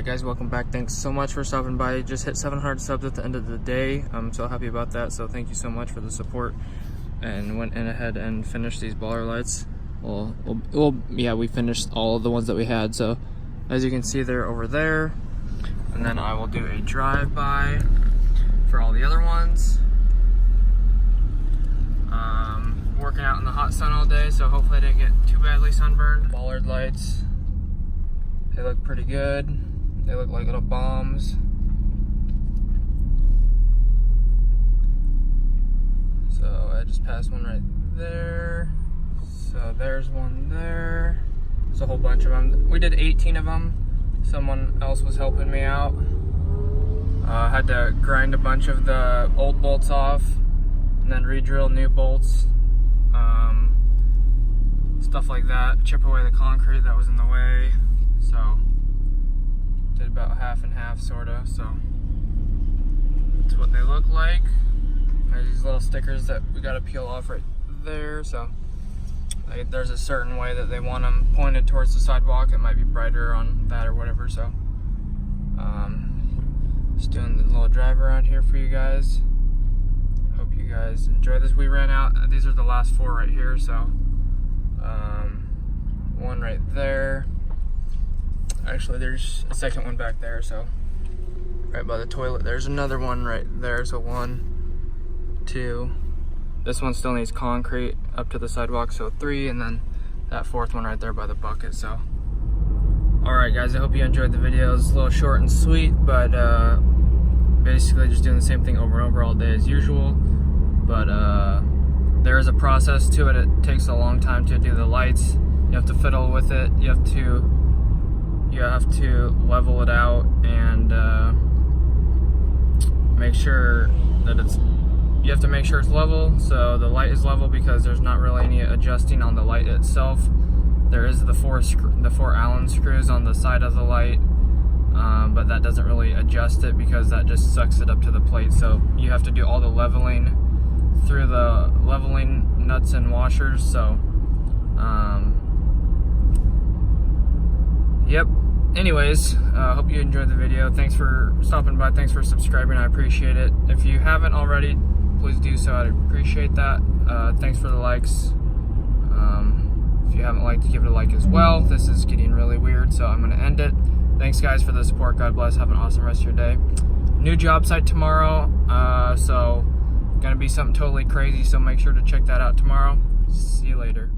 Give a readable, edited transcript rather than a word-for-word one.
Alright guys, welcome back. Thanks so much for stopping by. Just hit 700 subs at the end of the day. I'm so happy about that, so thank you so much for the support. And went in ahead and finished these baller lights. Yeah, we finished all of the ones that we had, so as you can see, they're over there. And then I will do a drive-by for all the other ones. Working out in the hot sun all day, so hopefully I didn't get too badly sunburned. Bollard lights, they look pretty good. They look like little bombs. So I just passed one right there. So there's one there. There's a whole bunch of them. We did 18 of them. Someone else was helping me out. Had to grind a bunch of the old bolts off and then re-drill new bolts. Stuff like that. Chip away the concrete that was in the way. So did about half and half, sorta. So that's what they look like. There's these little stickers that we gotta peel off right there. So there's a certain way that they want them pointed towards the sidewalk. It might be brighter on that or whatever. So just doing the little drive around here for you guys. Hope you guys enjoy this. We ran out. These are the last 4 right here. So one right there. Actually, there's a second one back there, so right by the toilet. There's another one right there, so 1, 2. This one still needs concrete up to the sidewalk, so 3, and then that 4th one right there by the bucket. So alright guys, I hope you enjoyed the video. It's a little short and sweet, but basically just doing the same thing over and over all day as usual. But there is a process to it. It takes a long time to do the lights. You have to fiddle with it. You have to level it out and make sure that you have to make sure it's level, so the light is level, because there's not really any adjusting on the light itself. There is the 4 Allen screws on the side of the light, but that doesn't really adjust it because that just sucks it up to the plate. So you have to do all the leveling through the leveling nuts and washers. So yep. Anyways, hope you enjoyed the video. Thanks for stopping by. Thanks for subscribing. I appreciate it. If you haven't already, please do so. I'd appreciate that. Thanks for the likes. If you haven't liked, give it a like as well. This is getting really weird, so I'm going to end it. Thanks, guys, for the support. God bless. Have an awesome rest of your day. New job site tomorrow, so going to be something totally crazy, so make sure to check that out tomorrow. See you later.